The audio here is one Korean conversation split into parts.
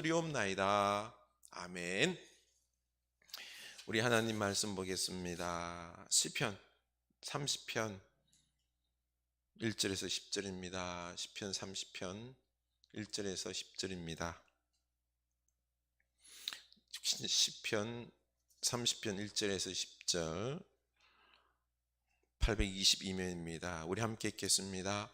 드리옵나이다. 아멘. 우리 하나님 말씀 보겠습니다. 시편 30편 1절에서 10절입니다. 시편 30편 1절에서 10절입니다. 시편 30편 1절에서 10절 822면입니다. 우리 함께 읽겠습니다.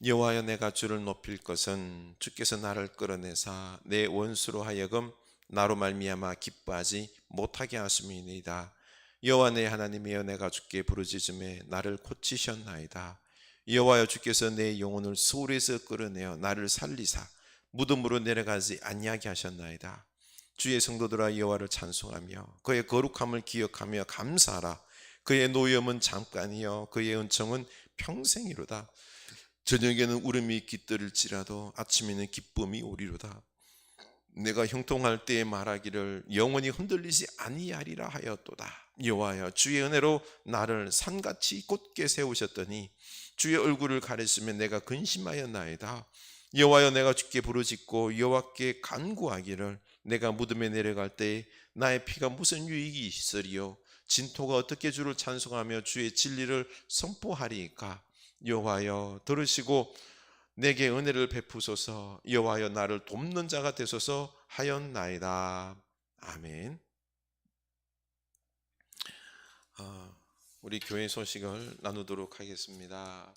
여호와여, 내가 주를 높일 것은 주께서 나를 끌어내사 내 원수로 하여금 나로 말미암아 기뻐하지 못하게 하심이니이다. 여호와 내 하나님이여, 내가 주께 부르짖음에 나를 고치셨나이다. 여호와여, 주께서 내 영혼을 수울에서 끌어내어 나를 살리사 무덤으로 내려가지 아니하게 하셨나이다. 주의 성도들아, 여호와를 찬송하며 그의 거룩함을 기억하며 감사하라. 그의 노염은 잠깐이요 그의 은총은 평생이로다. 저녁에는 울음이 깃들을지라도 아침에는 기쁨이 오리로다. 내가 형통할 때에 말하기를 영원히 흔들리지 아니하리라 하였도다. 여호와여, 주의 은혜로 나를 산같이 곧게 세우셨더니 주의 얼굴을 가리시며 내가 근심하였나이다. 여호와여, 내가 주께 부르짖고 여호와께 간구하기를 내가 무덤에 내려갈 때에 나의 피가 무슨 유익이 있으리요? 진토가 어떻게 주를 찬송하며 주의 진리를 선포하리이까? 여호와여, 들으시고 내게 은혜를 베푸소서. 여호와여, 나를 돕는 자가 되소서 하였나이다. 아멘. 우리 교회 소식을 나누도록 하겠습니다.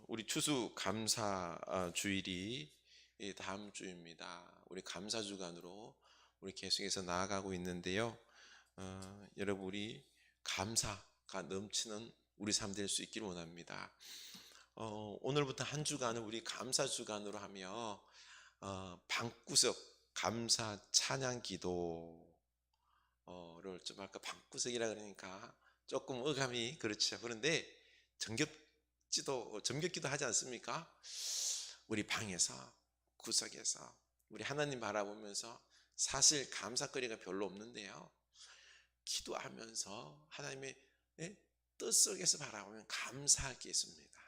우리 추수 감사 주일이 다음 주입니다. 우리 감사 주간으로 우리 계속해서 나아가고 있는데요. 여러분, 우리 감사가 넘치는 우리 삶 될 수 있기를 원합니다. 오늘부터 한 주간은 우리 감사 주간으로 하며 방구석 감사 찬양 기도를 좀 할까. 방구석이라 그러니까 조금 어감이 그렇죠. 그런데 정겹기도 하지 않습니까? 우리 방에서, 구석에서 우리 하나님 바라보면서 사실 감사거리가 별로 없는데요, 기도하면서 하나님의 뜻 속에서 바라보면 감사할 게 있습니다.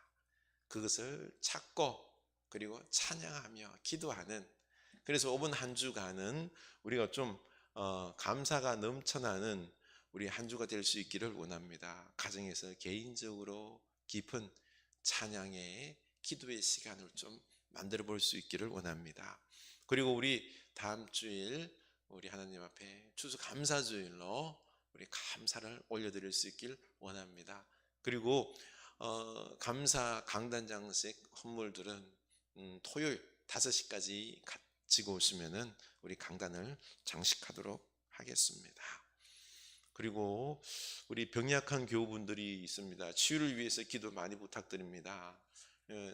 그것을 찾고 그리고 찬양하며 기도하는, 그래서 이번 한 주간은 우리가 좀 감사가 넘쳐나는 우리 한 주가 될 수 있기를 원합니다. 가정에서 개인적으로 깊은 찬양의 기도의 시간을 좀 만들어 볼 수 있기를 원합니다. 그리고 우리 다음 주일 우리 하나님 앞에 추수 감사주일로 우리 감사를 올려드릴 수 있길 원합니다. 그리고 감사 강단장식 헌물들은 토요일 5시까지 가지고 오시면은 우리 강단을 장식하도록 하겠습니다. 그리고 우리 병약한 교우분들이 있습니다. 치유를 위해서 기도 많이 부탁드립니다.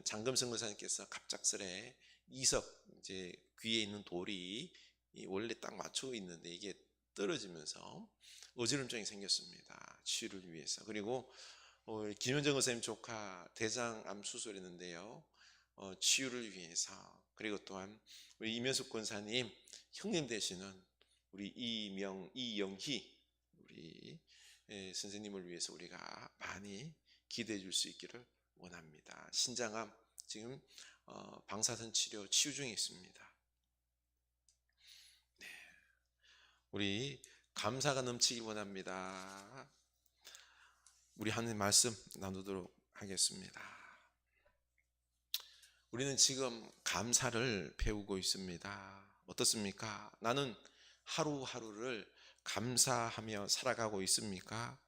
장금성 권사님께서 갑작스레 이석, 이제 귀에 있는 돌이 원래 딱 맞추고 있는데 이게 떨어지면서 어지럼증이 생겼습니다. 치유를 위해서. 그리고 김현정 권사님 조카 대장암 수술했는데요, 치유를 위해서. 그리고 또한 우리 이면숙 권사님 형님 되시는 우리 이영희 우리 선생님을 위해서 우리가 많이 기대해 줄 수 있기를 원합니다. 신장암 지금 방사선 치료 치유 중에 있습니다. 네, 우리 감사가 넘치기 원합니다. 우리 하나님 말씀 나누도록 하겠습니다. 우리는 지금 감사를 배우고 있습니다. 어떻습니까? 나는 하루하루를 감사하며 살아가고 있습니까?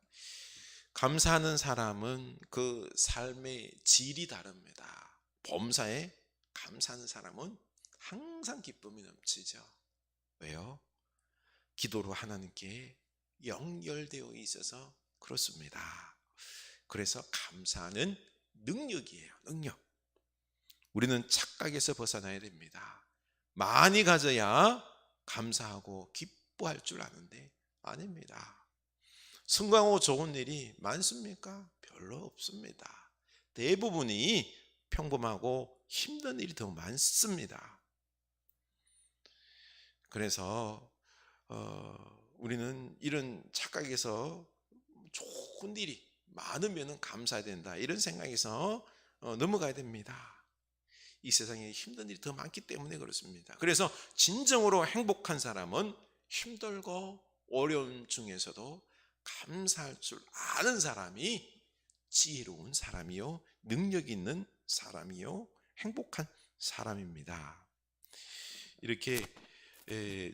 감사하는 사람은 그 삶의 질이 다릅니다. 범사에 감사하는 사람은 항상 기쁨이 넘치죠. 왜요? 기도로 하나님께 연결되어 있어서 그렇습니다. 그래서 감사하는 능력이에요. 능력. 우리는 착각에서 벗어나야 됩니다. 많이 가져야 감사하고 기뻐할 줄 아는데 아닙니다. 성공하고 좋은 일이 많습니까? 별로 없습니다. 대부분이 평범하고 힘든 일이 더 많습니다. 그래서 우리는 이런 착각에서 좋은 일이 많으면 감사해야 된다, 이런 생각에서 넘어가야 됩니다. 이 세상에 힘든 일이 더 많기 때문에 그렇습니다. 그래서 진정으로 행복한 사람은 힘들고 어려움 중에서도 감사할 줄 아는 사람이 지혜로운 사람이요, 능력 있는 사람이요, 행복한 사람입니다. 이렇게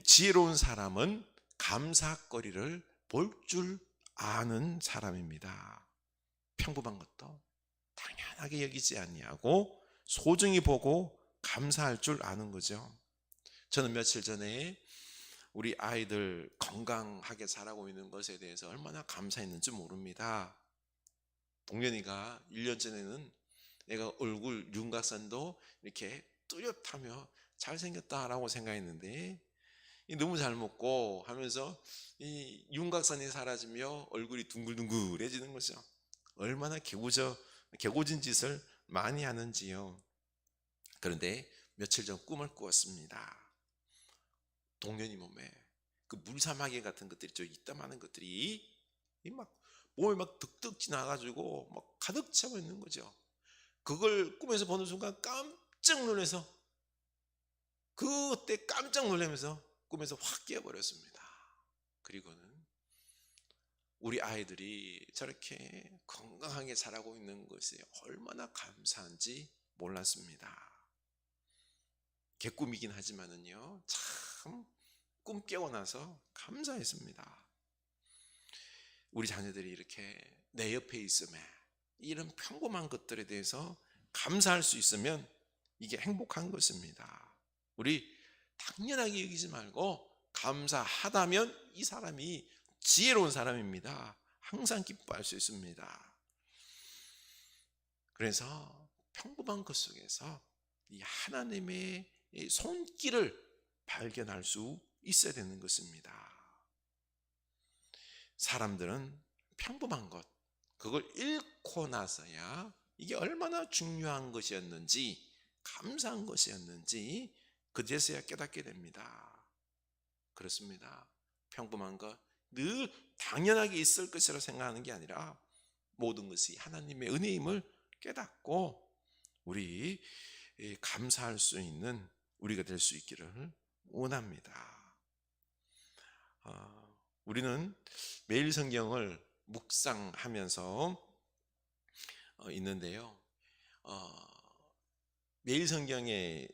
지혜로운 사람은 감사거리를 볼 줄 아는 사람입니다. 평범한 것도 당연하게 여기지 아니하고 소중히 보고 감사할 줄 아는 거죠. 저는 며칠 전에 우리 아이들 건강하게 자라고 있는 것에 대해서 얼마나 감사했는지 모릅니다. 동현이가 1년 전에는 내가 얼굴 윤곽선도 이렇게 뚜렷하며 잘생겼다라고 생각했는데 너무 잘 먹고 하면서 이 윤곽선이 사라지며 얼굴이 둥글둥글해지는 거죠. 얼마나 개고진 짓을 많이 하는지요. 그런데 며칠 전 꿈을 꾸었습니다. 동현이 몸에 그 물사마개 같은 것들이 저 이따만한 것들이 막 몸에 막 득득 지나가지고 막 가득 차고 있는 거죠. 그걸 꿈에서 보는 순간 깜짝 놀라서 그때 깜짝 놀라면서 꿈에서 확 깨어버렸습니다. 그리고는 우리 아이들이 저렇게 건강하게 자라고 있는 것이 얼마나 감사한지 몰랐습니다. 개꿈이긴 하지만은요, 참 꿈 깨고 나서 감사했습니다. 우리 자녀들이 이렇게 내 옆에 있음에 이런 평범한 것들에 대해서 감사할 수 있으면 이게 행복한 것입니다. 우리 당연하게 여기지 말고 감사하다면 이 사람이 지혜로운 사람입니다. 항상 기뻐할 수 있습니다. 그래서 평범한 것 속에서 이 하나님의 손길을 발견할 수 있어야 되는 것입니다. 사람들은 평범한 것, 그걸 잃고 나서야 이게 얼마나 중요한 것이었는지, 감사한 것이었는지 그제서야 깨닫게 됩니다. 그렇습니다. 평범한 것, 늘 당연하게 있을 것이라 생각하는 게 아니라 모든 것이 하나님의 은혜임을 깨닫고 우리 감사할 수 있는 우리가 될 수 있기를 원합니다. 우리는 매일 성경을 묵상하면서 있는데요. 매일 성경에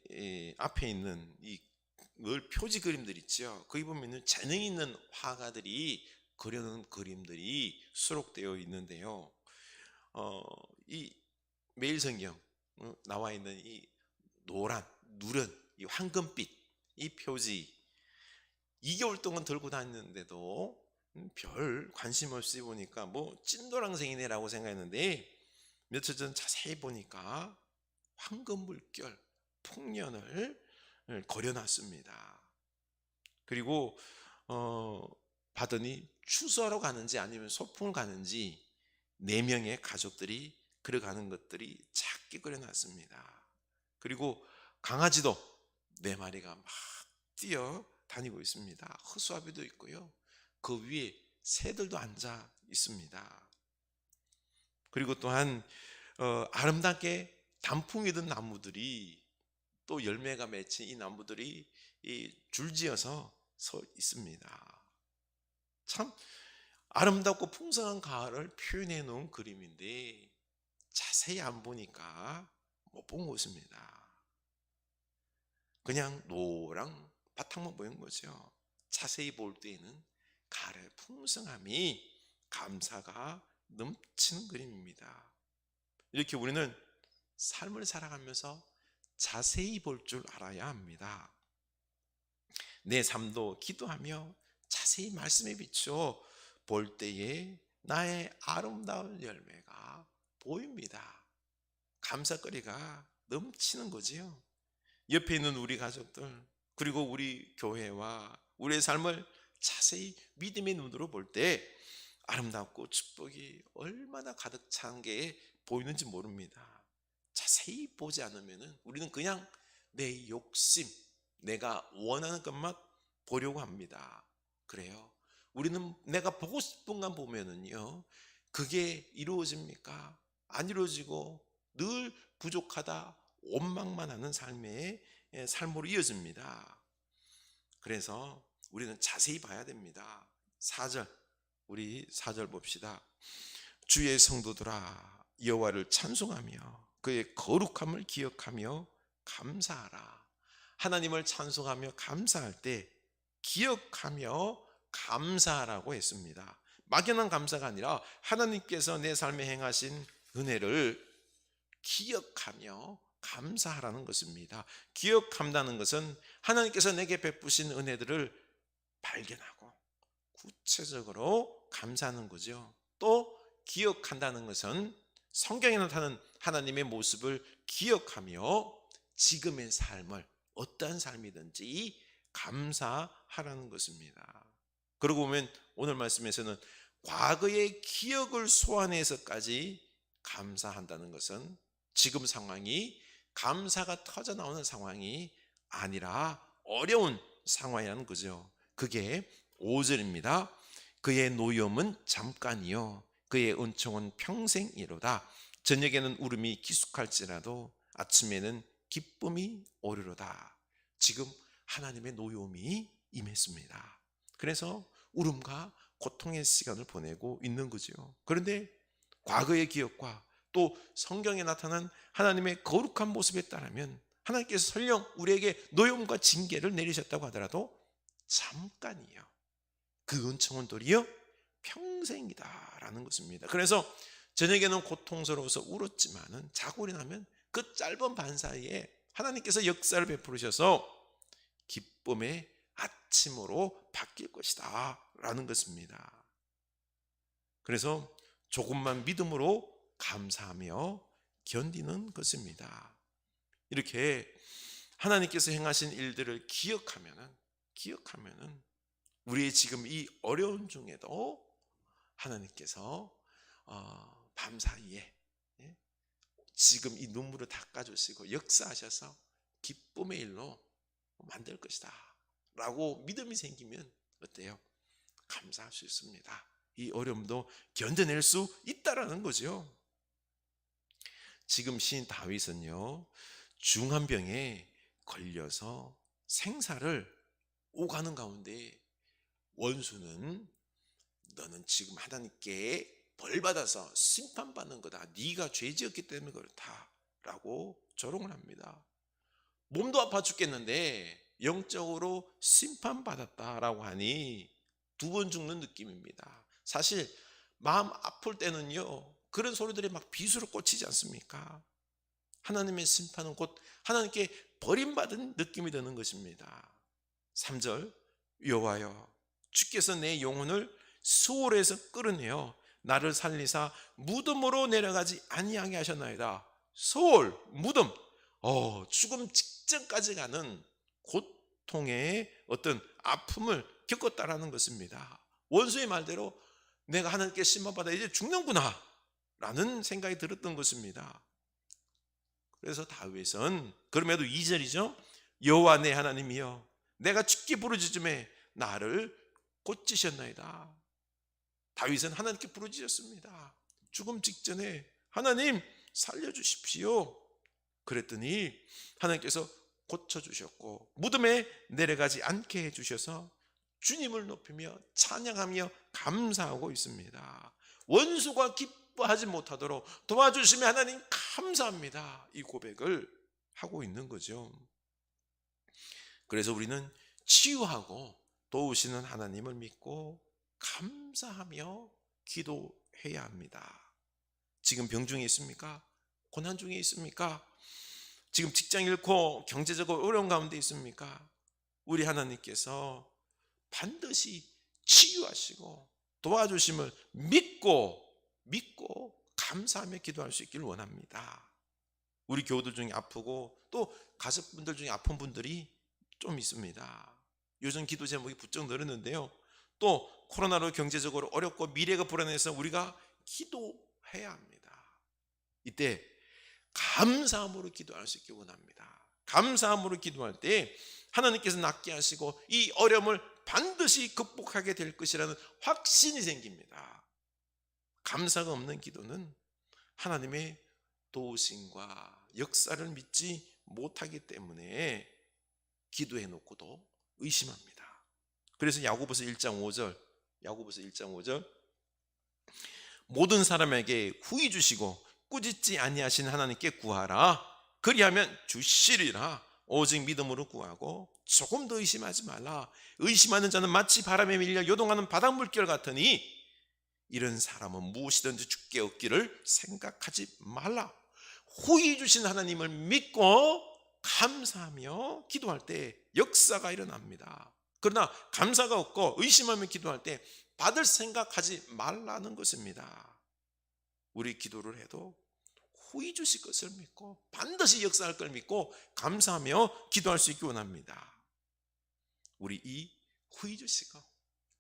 앞에 있는 이 늘 표지 그림들 있죠. 거기 보면은 재능 있는 화가들이 그려놓은 그림들이 수록되어 있는데요. 이 매일 성경 나와 있는 이 노란, 누런, 이 황금빛 이 표지 2개월 동안 들고 다녔는데도 별 관심 없이 보니까 뭐 찐도랑생이네라고 생각했는데 며칠 전 자세히 보니까 황금 물결 풍년을 그려놨습니다. 그리고 봤더니 추수하러 가는지 아니면 소풍을 가는지 4명의 가족들이 그려가는 것들이 작게 그려놨습니다. 그리고 강아지도 4마리가 막 뛰어 다니고 있습니다. 허수아비도 있고요. 그 위에 새들도 앉아 있습니다. 그리고 또한 아름답게 단풍이 든 나무들이 또 열매가 맺힌 이 나무들이 줄지어서 서 있습니다. 참 아름답고 풍성한 가을을 표현해 놓은 그림인데 자세히 안 보니까 못 본 것입니다. 그냥 노랑 바탕만 보인 거죠. 자세히 볼 때에는 가을의 풍성함이 감사가 넘치는 그림입니다. 이렇게 우리는 삶을 살아가면서 자세히 볼 줄 알아야 합니다. 내 삶도 기도하며 자세히 말씀에 비추어 볼 때에 나의 아름다운 열매가 보입니다. 감사거리가 넘치는 거지요. 옆에 있는 우리 가족들 그리고 우리 교회와 우리의 삶을 자세히 믿음의 눈으로 볼 때 아름답고 축복이 얼마나 가득 찬 게 보이는지 모릅니다. 자세히 보지 않으면 우리는 그냥 내 욕심, 내가 원하는 것만 보려고 합니다. 그래요. 우리는 내가 보고 싶은 것 보면은요, 그게 이루어집니까? 안 이루어지고 늘 부족하다, 원망만 하는 삶으로 이어집니다. 그래서 우리는 자세히 봐야 됩니다. 4절, 우리 4절 봅시다. 주의 성도들아 여호와를 찬송하며 그의 거룩함을 기억하며 감사하라. 하나님을 찬송하며 감사할 때 기억하며 감사하라고 했습니다. 막연한 감사가 아니라 하나님께서 내 삶에 행하신 은혜를 기억하며 감사하라는 것입니다. 기억한다는 것은 하나님께서 내게 베푸신 은혜들을 발견하고 구체적으로 감사하는 거죠. 또 기억한다는 것은 성경에 나타나는 하나님의 모습을 기억하며 지금의 삶을 어떠한 삶이든지 감사하라는 것입니다. 그러고 보면 오늘 말씀에서는 과거의 기억을 소환해서까지 감사한다는 것은 지금 상황이 감사가 터져 나오는 상황이 아니라 어려운 상황이라는 거죠. 그게 5절입니다. 그의 노염은 잠깐이요 그의 은총은 평생이로다. 저녁에는 울음이 기숙할지라도 아침에는 기쁨이 오리로다. 지금 하나님의 노염이 임했습니다. 그래서 울음과 고통의 시간을 보내고 있는 거죠. 그런데 과거의 기억과 또 성경에 나타난 하나님의 거룩한 모습에 따르면 하나님께서 설령 우리에게 노염과 징계를 내리셨다고 하더라도 잠깐이요 그 은총은 도리어 평생이다라는 것입니다. 그래서 저녁에는 고통스러워서 울었지만은 자고 일어나면 그 짧은 반 사이에 하나님께서 역사를 베푸셔서 기쁨의 아침으로 바뀔 것이다 라는 것입니다. 그래서 조금만 믿음으로 감사하며 견디는 것입니다. 이렇게 하나님께서 행하신 일들을 기억하면은 우리의 지금 이 어려운 중에도 하나님께서 밤사이에 지금 이 눈물을 닦아주시고 역사하셔서 기쁨의 일로 만들 것이다 라고 믿음이 생기면 어때요? 감사할 수 있습니다. 이 어려움도 견뎌낼 수 있다라는 거죠. 지금 시인 다윗은요 중한 병에 걸려서 생사를 오가는 가운데 원수는 너는 지금 하나님께 벌받아서 심판받는 거다. 네가 죄지었기 때문에 그렇다 라고 조롱을 합니다. 몸도 아파 죽겠는데 영적으로 심판받았다라고 하니 두 번 죽는 느낌입니다. 사실 마음 아플 때는요 그런 소리들이 막 비수로 꽂히지 않습니까? 하나님의 심판은 곧 하나님께 버림받은 느낌이 드는 것입니다. 3절 여호와여 주께서 내 영혼을 수월에서 끌어내어 나를 살리사 무덤으로 내려가지 아니하게 하셨나이다. 수월, 무덤, 죽음 직전까지 가는 고통의 어떤 아픔을 겪었다라는 것입니다. 원수의 말대로 내가 하나님께 심판받아 이제 죽는구나 라는 생각이 들었던 것입니다. 그래서 다윗은 그럼에도 2절이죠. 여호와 내 하나님이여 내가 죽기 부르짖음에 나를 고치셨나이다. 다윗은 하나님께 부르짖었습니다. 죽음 직전에 하나님 살려주십시오. 그랬더니 하나님께서 고쳐주셨고 무덤에 내려가지 않게 해주셔서 주님을 높이며 찬양하며 감사하고 있습니다. 원수가 기뻐하지 못하도록 도와주시며 하나님 감사합니다. 이 고백을 하고 있는 거죠. 그래서 우리는 치유하고 도우시는 하나님을 믿고 감사하며 기도해야 합니다. 지금 병 중에 있습니까? 고난 중에 있습니까? 지금 직장 잃고 경제적으로 어려운 가운데 있습니까? 우리 하나님께서 반드시 치유하시고 도와주심을 믿고 감사하며 기도할 수 있기를 원합니다. 우리 교우들 중에 아프고 또 가족분들 중에 아픈 분들이 좀 있습니다. 요즘 기도 제목이 부쩍 늘었는데요. 또 코로나로 경제적으로 어렵고 미래가 불안해서 우리가 기도해야 합니다. 이때 감사함으로 기도할 수 있기 원합니다. 감사함으로 기도할 때 하나님께서 낫게 하시고 이 어려움을 반드시 극복하게 될 것이라는 확신이 생깁니다. 감사가 없는 기도는 하나님의 도우심과 역사를 믿지 못하기 때문에 기도해 놓고도 의심합니다. 그래서 야고보서 1장 5절 모든 사람에게 후히 주시고 꾸짖지 아니하신 하나님께 구하라. 그리하면 주시리라. 오직 믿음으로 구하고 조금 더 의심하지 말라. 의심하는 자는 마치 바람에 밀려 요동하는 바닷물결 같으니 이런 사람은 무엇이든지 주께 얻기를 생각하지 말라. 후히 주신 하나님을 믿고 감사하며 기도할 때 역사가 일어납니다. 그러나 감사가 없고 의심하며 기도할 때 받을 생각하지 말라는 것입니다. 우리 기도를 해도 후히 주실 것을 믿고 반드시 역사할 걸 믿고 감사하며 기도할 수 있기 원합니다. 우리 이 후히 주시고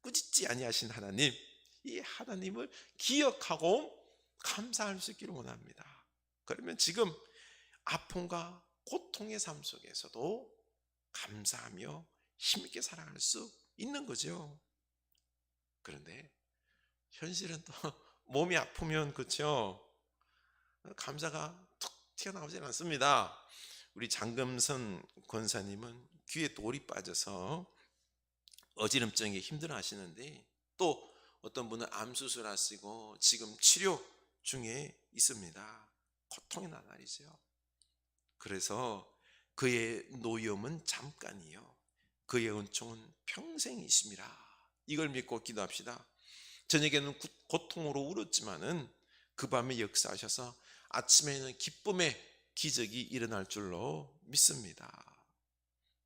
꾸짖지 아니하신 하나님, 이 하나님을 기억하고 감사할 수 있기를 원합니다. 그러면 지금 아픔과 고통의 삶 속에서도 감사하며 힘있게 살아갈 수 있는 거죠. 그런데 현실은 또 몸이 아프면 그렇죠, 감사가 툭 튀어나오질 않습니다. 우리 장금선 권사님은 귀에 돌이 빠져서 어지럼증에 힘들어 하시는데, 또 어떤 분은 암 수술하시고 지금 치료 중에 있습니다. 고통이 나날이죠. 그래서 그의 노염은 잠깐이요 그의 은총은 평생이심이라. 이걸 믿고 기도합시다. 저녁에는 고통으로 울었지만은 그 밤에 역사하셔서 아침에는 기쁨의 기적이 일어날 줄로 믿습니다.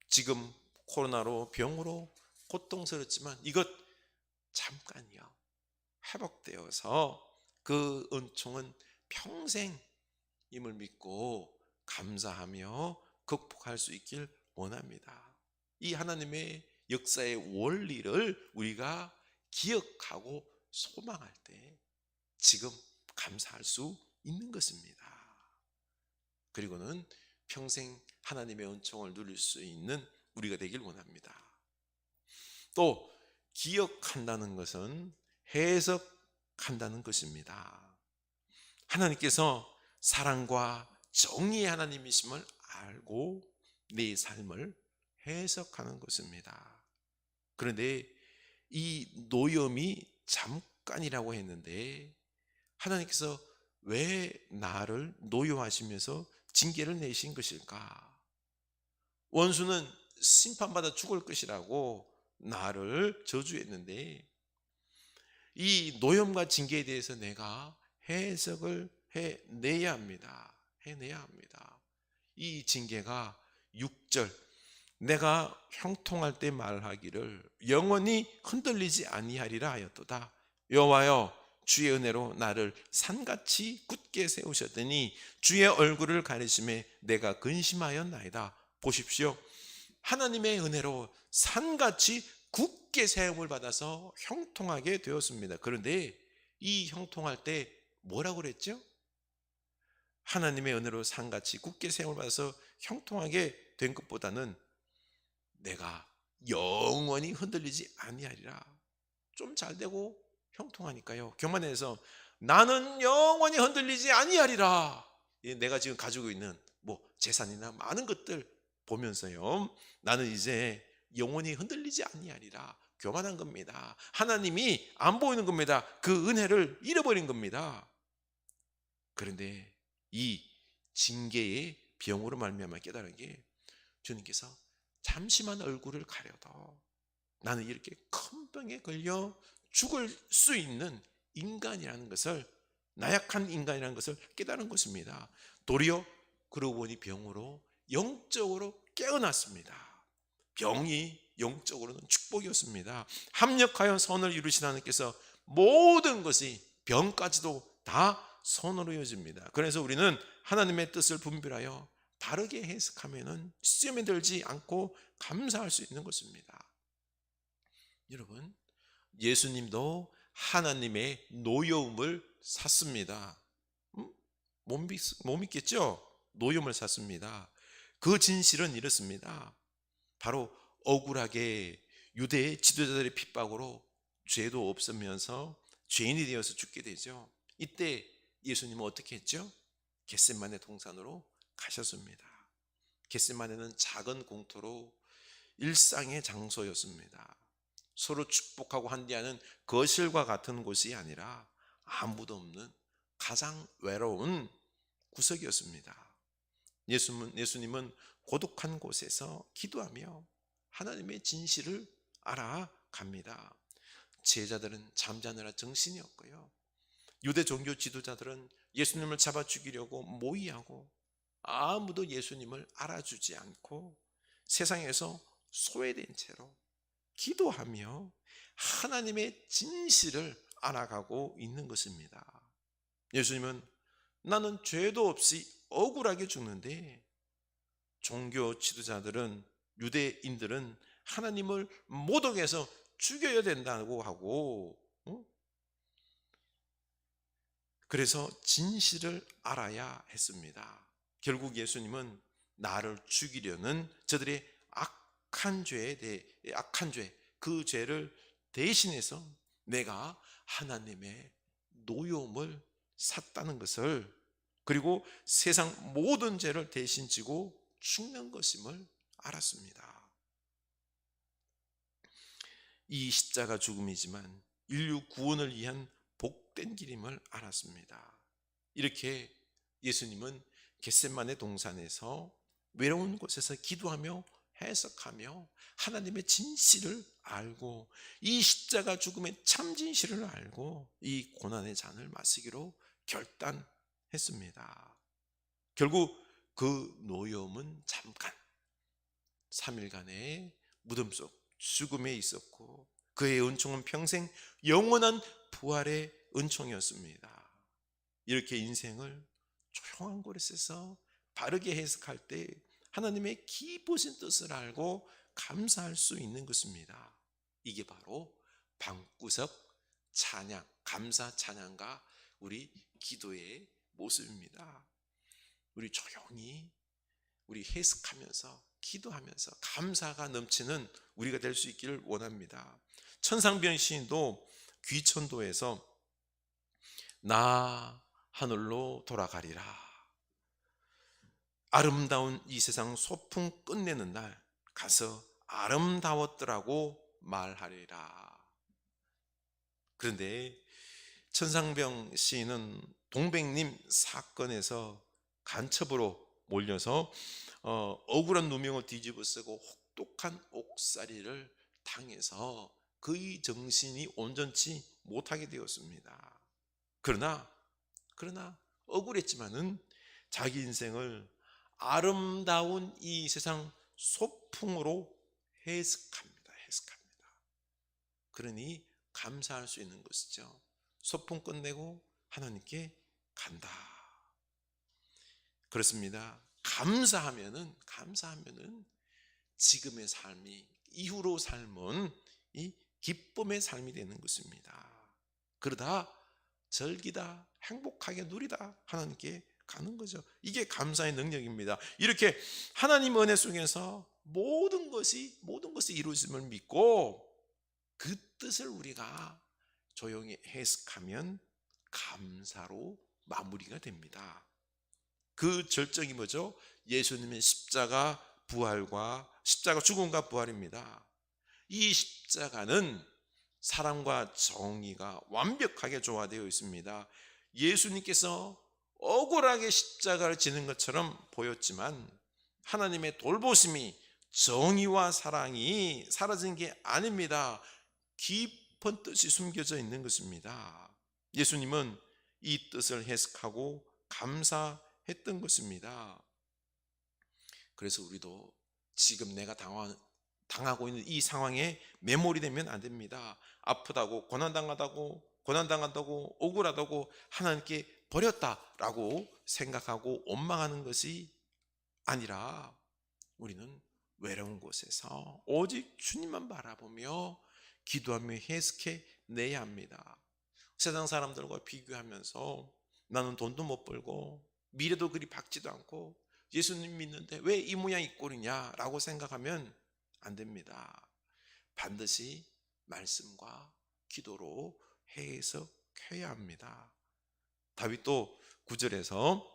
지금 코로나로 병으로 고통스럽지만 이것 잠깐이요 회복되어서 그 은총은 평생임을 믿고 감사하며 극복할 수 있길 원합니다. 이 하나님의 역사의 원리를 우리가 기억하고 소망할 때 지금 감사할 수 있는 것입니다. 그리고는 평생 하나님의 은총을 누릴 수 있는 우리가 되길 원합니다. 또 기억한다는 것은 해석한다는 것입니다. 하나님께서 사랑과 정의의 하나님이심을 알고 내 삶을 해석하는 것입니다. 그런데 이 노염이 잠깐이라고 했는데 하나님께서 왜 나를 노여하시면서 징계를 내신 것일까? 원수는 심판받아 죽을 것이라고 나를 저주했는데 이 노염과 징계에 대해서 내가 해석을 해내야 합니다. 이 징계가 6절 내가 형통할 때 말하기를 영원히 흔들리지 아니하리라 하였도다. 여호와여 주의 은혜로 나를 산같이 굳게 세우셨더니 주의 얼굴을 가리심에 내가 근심하였나이다. 보십시오, 하나님의 은혜로 산같이 굳게 세움을 받아서 형통하게 되었습니다. 그런데 이 형통할 때 뭐라고 그랬죠? 하나님의 은혜로 산같이 굳게 세움을 받아서 형통하게 된 것보다는 내가 영원히 흔들리지 아니하리라. 좀 잘되고 형통하니까요 교만해서 나는 영원히 흔들리지 아니하리라. 내가 지금 가지고 있는 재산이나 많은 것들 보면서요 나는 이제 영원히 흔들리지 아니하리라. 교만한 겁니다. 하나님이 안 보이는 겁니다. 그 은혜를 잃어버린 겁니다. 그런데 이 징계의 병으로 말미암아 깨달은 게 주님께서 잠시만 얼굴을 가려도 나는 이렇게 큰 병에 걸려 죽을 수 있는 인간이라는 것을, 나약한 인간이라는 것을 깨달은 것입니다. 도리어 그러고 보니 병으로 영적으로 깨어났습니다. 병이 영적으로는 축복이었습니다. 합력하여 선을 이루신 하나님께서 모든 것이 병까지도 다 선으로 이어집니다. 그래서 우리는 하나님의 뜻을 분별하여 바르게 해석하면은 시험에 들지 않고 감사할 수 있는 것입니다. 여러분, 예수님도 하나님의 노여움을 샀습니다. 못 믿겠죠? 노여움을 샀습니다. 그 진실은 이렇습니다. 바로 억울하게 유대의 지도자들의 핍박으로 죄도 없으면서 죄인이 되어서 죽게 되죠. 이때 예수님은 어떻게 했죠? 겟세마네 동산으로 가셨습니다. 겟세마네는 작은 공터로 일상의 장소였습니다. 서로 축복하고 한대하는 거실과 같은 곳이 아니라 아무도 없는 가장 외로운 구석이었습니다. 예수님은 고독한 곳에서 기도하며 하나님의 진실을 알아갑니다. 제자들은 잠자느라 정신이 없고요, 유대 종교 지도자들은 예수님을 잡아 죽이려고 모의하고 아무도 예수님을 알아주지 않고 세상에서 소외된 채로 기도하며 하나님의 진실을 알아가고 있는 것입니다. 예수님은 나는 죄도 없이 억울하게 죽는데, 종교 지도자들은, 유대인들은 하나님을 모독해서 죽여야 된다고 하고, 그래서 진실을 알아야 했습니다. 결국 예수님은 나를 죽이려는 저들의 악한 죄, 그 죄를 대신해서 내가 하나님의 노여움을 샀다는 것을, 그리고 세상 모든 죄를 대신 지고 죽는 것임을 알았습니다. 이 십자가 죽음이지만 인류 구원을 위한 복된 길임을 알았습니다. 이렇게 예수님은 겟세마네 동산에서 외로운 곳에서 기도하며 해석하며 하나님의 진실을 알고, 이 십자가 죽음의 참 진실을 알고 이 고난의 잔을 마시기로 결단했습니다. 결국 그 노여움은 잠깐 3일간의 무덤 속 죽음에 있었고, 그의 은총은 평생 영원한 부활의 은총이었습니다. 이렇게 인생을 조용한 곳에서 바르게 해석할 때 하나님의 깊으신 뜻을 알고 감사할 수 있는 것입니다. 이게 바로 방구석 찬양, 감사 찬양과 우리 기도의 모습입니다. 우리 조용히 우리 해석하면서 기도하면서 감사가 넘치는 우리가 될 수 있기를 원합니다. 천상병 시인도 귀천도에서 나 하늘로 돌아가리라, 아름다운 이 세상 소풍 끝내는 날 가서 아름다웠더라고 말하리라. 그런데 천상병 시인은 동백님 사건에서 간첩으로 몰려서 억울한 누명을 뒤집어 쓰고 혹독한 옥살이를 당해서 그의 정신이 온전치 못하게 되었습니다. 그러나 억울했지만은 자기 인생을 아름다운 이 세상 소풍으로 해석합니다. 그러니 감사할 수 있는 것이죠. 소풍 끝내고 하나님께 간다. 그렇습니다. 감사하면은 지금의 삶이 이후로 삶은 이 기쁨의 삶이 되는 것입니다. 그러다 즐기다 행복하게 누리다 하나님께 가는 거죠. 이게 감사의 능력입니다. 이렇게 하나님 은혜 속에서 모든 것이 이루어짐을 믿고 그 뜻을 우리가 조용히 해석하면 감사로 마무리가 됩니다. 그 절정이 뭐죠? 예수님의 십자가 죽음과 부활입니다. 이 십자가는 사랑과 정의가 완벽하게 조화되어 있습니다. 예수님께서 억울하게 십자가를 지는 것처럼 보였지만 하나님의 돌보심이, 정의와 사랑이 사라진 게 아닙니다. 깊은 뜻이 숨겨져 있는 것입니다. 예수님은 이 뜻을 해석하고 감사했던 것입니다. 그래서 우리도 지금 내가 당하고 있는 이 상황에 매몰이 되면 안 됩니다. 아프다고, 고난당한다고, 억울하다고 하나님께 버렸다라고 생각하고 원망하는 것이 아니라 우리는 외로운 곳에서 오직 주님만 바라보며 기도하며 해석해 내야 합니다. 세상 사람들과 비교하면서 나는 돈도 못 벌고 미래도 그리 밝지도 않고 예수님 믿는데 왜 이 모양 이 꼴이냐 라고 생각하면 안 됩니다. 반드시 말씀과 기도로 해석해야 합니다. 다윗도 9절에서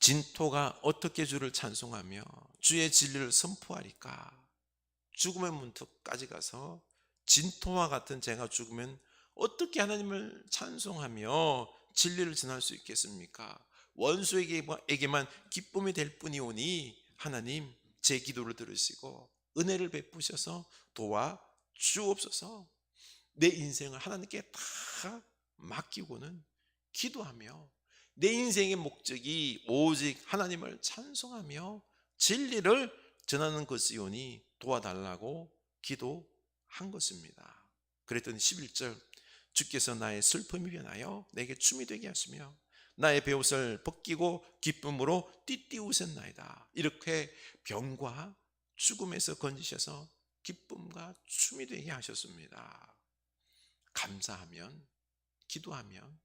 진토가 어떻게 주를 찬송하며 주의 진리를 선포하리까? 죽음의 문턱까지 가서 진토와 같은 제가 죽으면 어떻게 하나님을 찬송하며 진리를 전할 수 있겠습니까? 원수에게만 기쁨이 될 뿐이오니 하나님 제 기도를 들으시고 은혜를 베푸셔서 도와 주옵소서. 내 인생을 하나님께 다 맡기고는 기도하며 내 인생의 목적이 오직 하나님을 찬송하며 진리를 전하는 것이오니 도와달라고 기도한 것입니다. 그랬더니 11절, 주께서 나의 슬픔이 변하여 내게 춤이 되게 하시며 나의 베옷을 벗기고 기쁨으로 띠띠우셨나이다. 이렇게 병과 죽음에서 건지셔서 기쁨과 춤이 되게 하셨습니다. 감사하면, 기도하면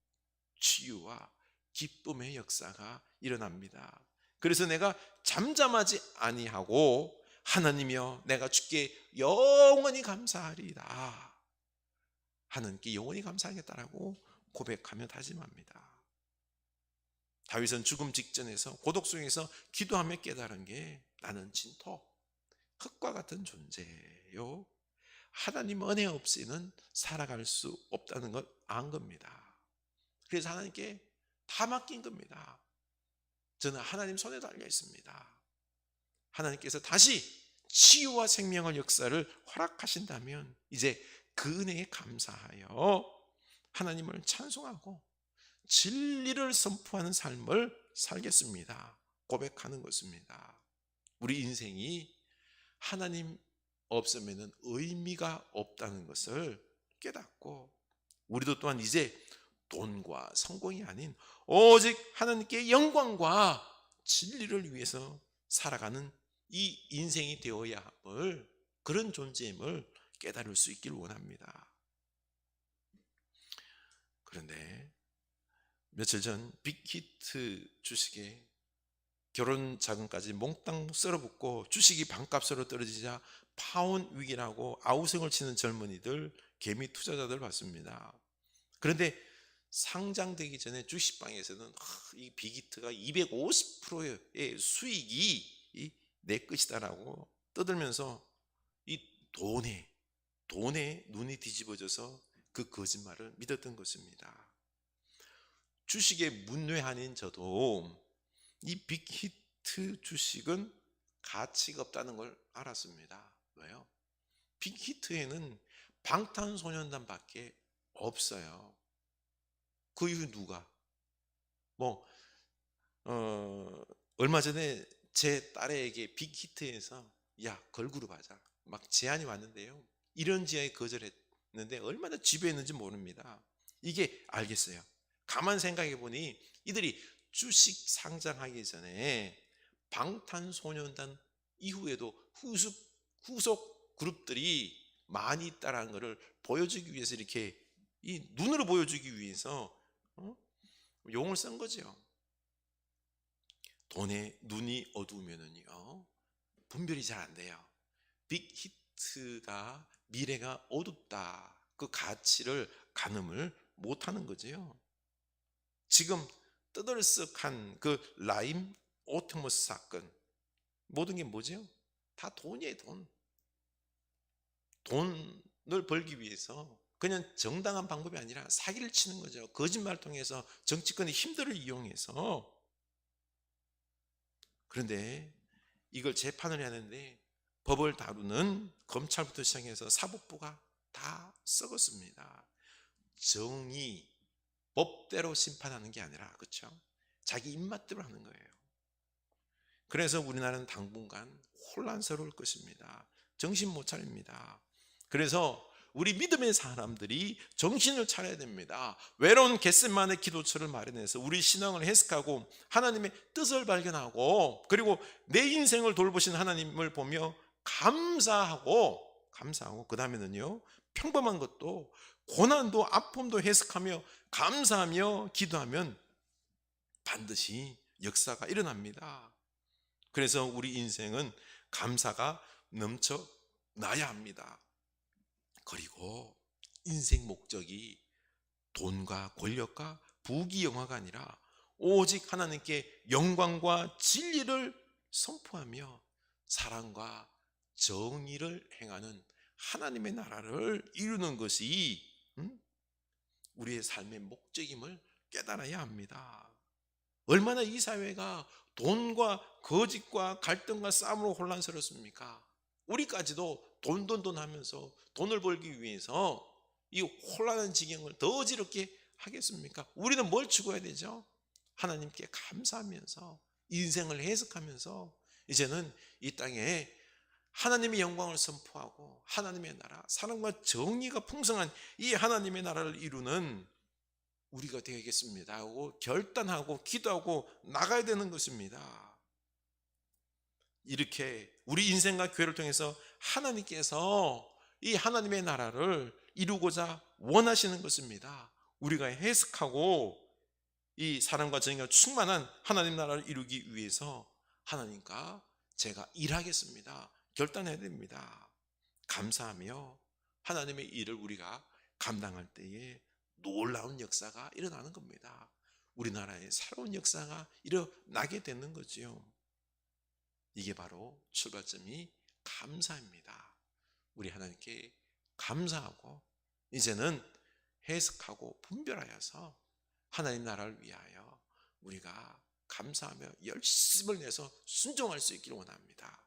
치유와 기쁨의 역사가 일어납니다. 그래서 내가 잠잠하지 아니하고 하나님이여 내가 주께 영원히 감사하리이다. 하나님께 영원히 감사하겠다라고 고백하며 다짐합니다. 다윗은 죽음 직전에서 고독 속에서 기도하며 깨달은 게 나는 진토, 흙과 같은 존재요. 하나님 은혜 없이는 살아갈 수 없다는 걸 안 겁니다. 그래서 하나님께 다 맡긴 겁니다. 저는 하나님 손에 달려 있습니다. 하나님께서 다시 치유와 생명의 역사를 허락하신다면 이제 그 은혜에 감사하여 하나님을 찬송하고 진리를 선포하는 삶을 살겠습니다. 고백하는 것입니다. 우리 인생이 하나님 없으면 의미가 없다는 것을 깨닫고 우리도 또한 이제 돈과 성공이 아닌 오직 하나님께 영광과 진리를 위해서 살아가는 이 인생이 되어야 할 그런 존재임을 깨달을 수 있기를 원합니다. 그런데 며칠 전 빅히트 주식에 결혼 자금까지 몽땅 썰어붓고 주식이 반값으로 떨어지자 파혼 위기라고 아우성을 치는 젊은이들, 개미 투자자들 봤습니다. 그런데 상장되기 전에 주식방에서는 이 빅히트가 250%의 수익이 내 것이다라고 떠들면서 이 돈에 눈이 뒤집어져서 그 거짓말을 믿었던 것입니다. 주식의 문외한인 저도 이 빅히트 주식은 가치가 없다는 걸 알았습니다. 왜요? 빅히트에는 방탄소년단밖에 없어요. 그 이후 누가? 얼마 전에 제 딸에게 빅히트에서 야 걸그룹 하자 막 제안이 왔는데요. 이런 제안에 거절했는데 얼마나 지배했는지 모릅니다. 이게 알겠어요. 가만 생각해 보니 이들이 주식 상장하기 전에 방탄소년단 이후에도 후속 그룹들이 많이 있다는 것을 보여주기 위해서 이렇게 이 눈으로 보여주기 위해서 용을 쓴 거죠. 돈에 눈이 어두우면은요 분별이 잘 안 돼요. 빅히트가 미래가 어둡다. 그 가치를 가늠을 못하는 거죠. 지금 떠들썩한 그 라임 오토머스 사건 모든 게 뭐죠? 다 돈이에요. 돈을 벌기 위해서 그냥 정당한 방법이 아니라 사기를 치는 거죠. 거짓말을 통해서 정치권의 힘들을 이용해서. 그런데 이걸 재판을 해야 하는데 법을 다루는 검찰부터 시작해서 사법부가 다 썩었습니다. 정의, 법대로 심판하는 게 아니라, 그렇죠? 자기 입맛대로 하는 거예요. 그래서 우리나라는 당분간 혼란스러울 것입니다. 정신 못 차립니다. 그래서 우리 믿음의 사람들이 정신을 차려야 됩니다. 외로운 겟세마네 기도처를 마련해서 우리 신앙을 해석하고 하나님의 뜻을 발견하고 그리고 내 인생을 돌보신 하나님을 보며 감사하고 그 다음에는요 평범한 것도 고난도 아픔도 해석하며 감사하며 기도하면 반드시 역사가 일어납니다. 그래서 우리 인생은 감사가 넘쳐나야 합니다. 그리고 인생 목적이 돈과 권력과 부귀영화가 아니라 오직 하나님께 영광과 진리를 선포하며 사랑과 정의를 행하는 하나님의 나라를 이루는 것이 우리의 삶의 목적임을 깨달아야 합니다. 얼마나 이 사회가 돈과 거짓과 갈등과 싸움으로 혼란스럽습니까? 우리까지도 돈 하면서 돈을 벌기 위해서 이 혼란한 지경을 더 어지럽게 하겠습니까? 우리는 뭘 추구해야 되죠? 하나님께 감사하면서 인생을 해석하면서 이제는 이 땅에 하나님의 영광을 선포하고 하나님의 나라, 사랑과 정의가 풍성한 이 하나님의 나라를 이루는 우리가 되겠습니다 하고 결단하고 기도하고 나가야 되는 것입니다. 이렇게 우리 인생과 교회를 통해서 하나님께서 이 하나님의 나라를 이루고자 원하시는 것입니다. 우리가 해석하고 이 사랑과 정의가 충만한 하나님 나라를 이루기 위해서 하나님과 제가 일하겠습니다 결단해야 됩니다. 감사하며 하나님의 일을 우리가 감당할 때에 놀라운 역사가 일어나는 겁니다. 우리나라에 새로운 역사가 일어나게 되는 거지요. 이게 바로 출발점이 감사입니다. 우리 하나님께 감사하고 이제는 해석하고 분별하여서 하나님 나라를 위하여 우리가 감사하며 열심을 내서 순종할 수 있기를 원합니다.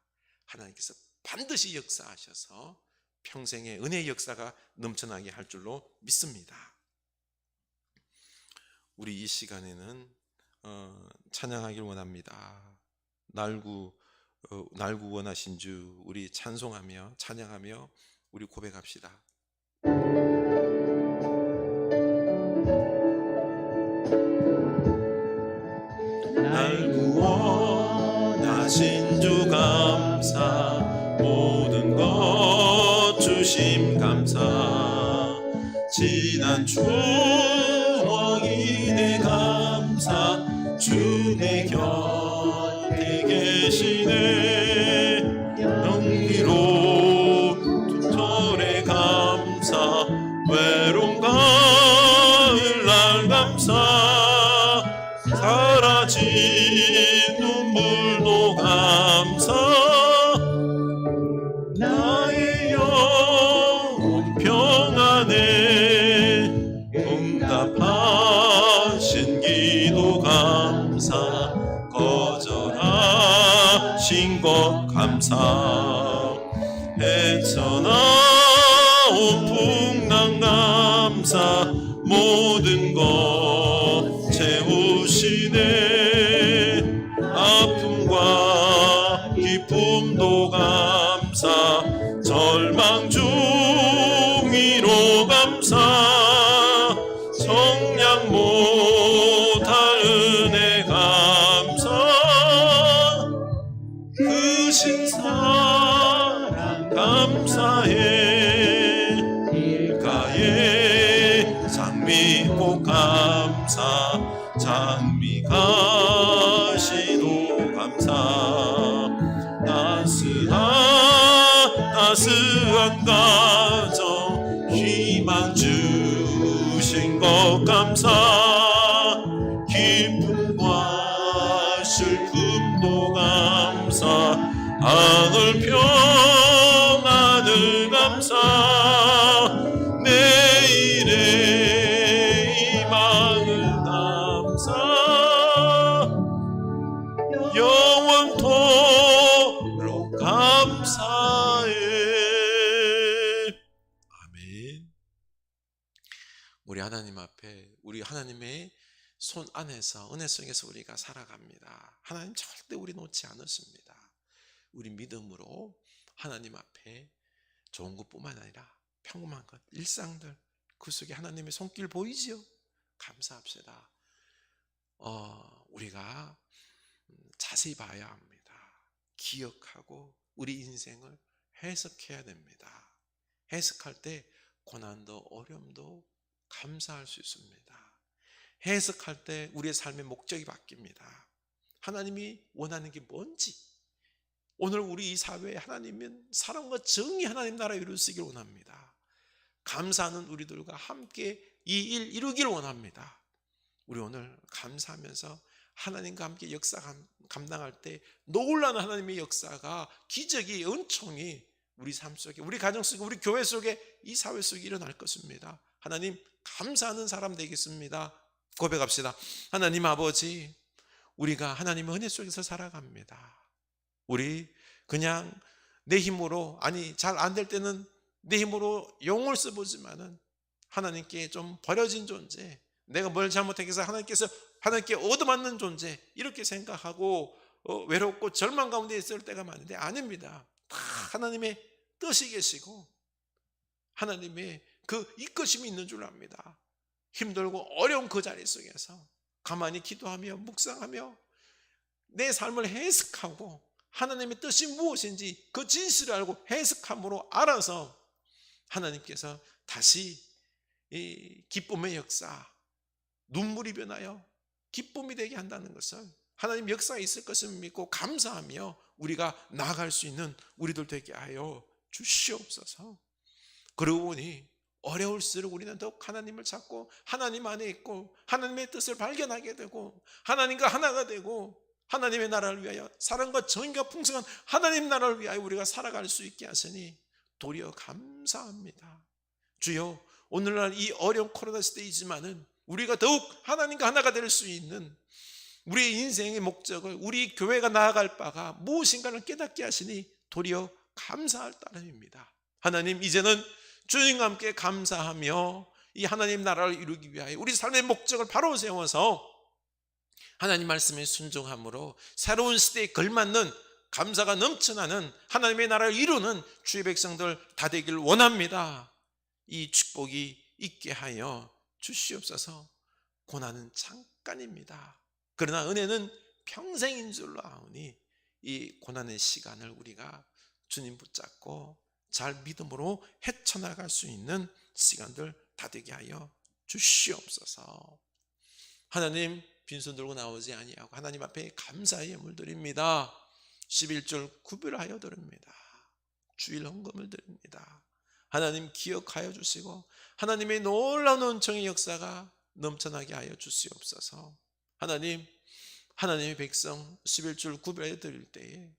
하나님께서 반드시 역사하셔서 평생의 은혜의 역사가 넘쳐나게 할 줄로 믿습니다. 우리 이 시간에는 찬양하길 원합니다. 날구 원하신 주 우리 찬송하며 찬양하며 우리 고백합시다. 날구 원하신 주 감사 모든 것 주심 감사 지난 추억이 내 감사 주 내 곁에 계시네 영리로 두철의 감사 외로운 가을날 감사 사라진 눈물도 감사 나의 영혼 평안에 응답하신 기도 감사 거절하신 것 감사 헤쳐나온 풍랑 감사 모든 것 채우시네 아픔과 기쁨도 감사 절망 중이로 감사 성량 못할 은혜 감사 크신 사랑 감사해 일가에 장미꽃 감사 장미 가시도 감사 따스한 가정 희망 주신 것 감사 기쁨과 슬픔도 감사 하늘 평안을 감사 내일의 희망을 감사 영원토록 감사해. 아멘. 우리 하나님 앞에 우리 하나님의 손 안에서 은혜 속에서 우리가 살아갑니다. 하나님 절대 우리 놓지 않으십니다. 우리 믿음으로 하나님 앞에 좋은 것뿐만 아니라 평범한 것, 일상들 그 속에 하나님의 손길 보이지요? 감사합시다. 우리가 자세히 봐야 합니다. 기억하고 우리 인생을 해석해야 됩니다. 해석할 때 고난도 어려움도 감사할 수 있습니다. 해석할 때 우리의 삶의 목적이 바뀝니다. 하나님이 원하는 게 뭔지 오늘 우리 이 사회에 하나님은 사랑과 정의 하나님 나라 이루시길 원합니다. 감사하는 우리들과 함께 이 일 이루기를 원합니다. 우리 오늘 감사하면서 하나님과 함께 역사 감당할 때 놀라운 하나님의 역사가, 기적이, 은총이 우리 삶 속에, 우리 가정 속에, 우리 교회 속에, 이 사회 속에 일어날 것입니다. 하나님 감사하는 사람 되겠습니다. 고백합시다. 하나님 아버지, 우리가 하나님의 은혜 속에서 살아갑니다. 우리 그냥 내 힘으로, 아니 잘 안 될 때는 내 힘으로 용을 써보지만은 하나님께 좀 버려진 존재, 내가 뭘 잘못했기 위해서 하나님께 얻어맞는 존재, 이렇게 생각하고 외롭고 절망 가운데 있을 때가 많은데 아닙니다. 다 하나님의 뜻이 계시고 하나님의 그 이끄심이 있는 줄 압니다. 힘들고 어려운 그 자리 속에서 가만히 기도하며 묵상하며 내 삶을 해석하고 하나님의 뜻이 무엇인지 그 진실을 알고 해석함으로 알아서 하나님께서 다시 이 기쁨의 역사, 눈물이 변하여 기쁨이 되게 한다는 것을, 하나님 역사가 있을 것을 믿고 감사하며 우리가 나아갈 수 있는 우리들 되게 하여 주시옵소서. 그러고 보니 어려울수록 우리는 더욱 하나님을 찾고 하나님 안에 있고 하나님의 뜻을 발견하게 되고 하나님과 하나가 되고 하나님의 나라를 위하여, 사랑과 정의가 풍성한 하나님 나라를 위하여 우리가 살아갈 수 있게 하시니 도리어 감사합니다. 주여, 오늘날 이 어려운 코로나 시대이지만은 우리가 더욱 하나님과 하나가 될 수 있는 우리의 인생의 목적을, 우리 교회가 나아갈 바가 무엇인가를 깨닫게 하시니 도리어 감사할 따름입니다. 하나님, 이제는 주님과 함께 감사하며 이 하나님 나라를 이루기 위하여 우리 삶의 목적을 바로 세워서 하나님 말씀에 순종함으로 새로운 시대에 걸맞는 감사가 넘쳐나는 하나님의 나라를 이루는 주의 백성들 다 되기를 원합니다. 이 축복이 있게 하여 주시옵소서. 고난은 잠깐입니다. 그러나 은혜는 평생인 줄로 아오니 이 고난의 시간을 우리가 주님 붙잡고 잘 믿음으로 헤쳐나갈 수 있는 시간들 다 되게 하여 주시옵소서. 하나님, 빈손 들고 나오지 아니하고 하나님 앞에 감사의 예물 드립니다. 11절 구별하여 드립니다. 주일 헌금을 드립니다. 하나님 기억하여 주시고 하나님의 놀라운 은총의 역사가 넘쳐나게 하여 주시옵소서. 하나님, 하나님의 백성 11줄 구별해 드릴 때에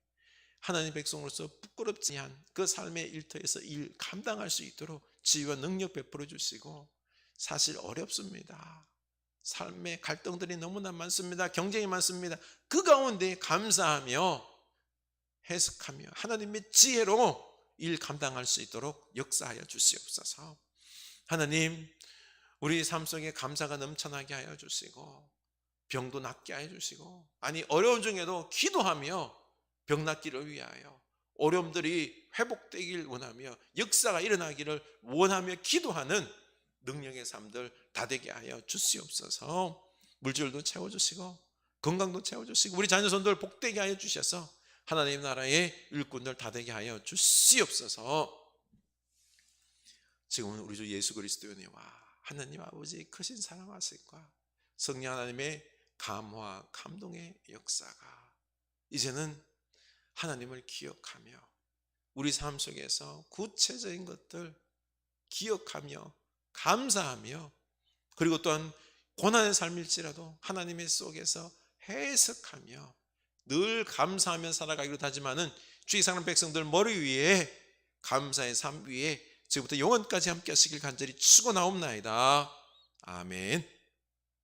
하나님의 백성으로서 부끄럽지 않은 그 삶의 일터에서 일 감당할 수 있도록 지혜와 능력 베풀어 주시고, 사실 어렵습니다. 삶의 갈등들이 너무나 많습니다. 경쟁이 많습니다. 그 가운데 감사하며 해석하며 하나님의 지혜로 일 감당할 수 있도록 역사하여 주시옵소서. 하나님, 우리 삶 속에 감사가 넘쳐나게 하여 주시고 병도 낫게 하여 주시고, 아니 어려운 중에도 기도하며 병 낫기를 위하여 어려움들이 회복되길 원하며 역사가 일어나기를 원하며 기도하는 능력의 삶들 다 되게 하여 주시옵소서. 물질도 채워주시고 건강도 채워주시고 우리 자녀손들 복되게 하여 주셔서 하나님 나라의 일꾼들 다 되게 하여 주시옵소서. 지금은 우리 주 예수 그리스도의 은혜와 하나님 아버지의 크신 사랑하심과 성령 하나님의 감화 감동의 역사가 이제는 하나님을 기억하며 우리 삶 속에서 구체적인 것들 기억하며 감사하며, 그리고 또한 고난의 삶일지라도 하나님의 속에서 해석하며 늘 감사하며 살아가기로 하지만은 주의 사랑하는 백성들 머리 위에 감사의 삶 위에 지금부터 영원까지 함께 하시길 간절히 축원하옵나이다. 아멘.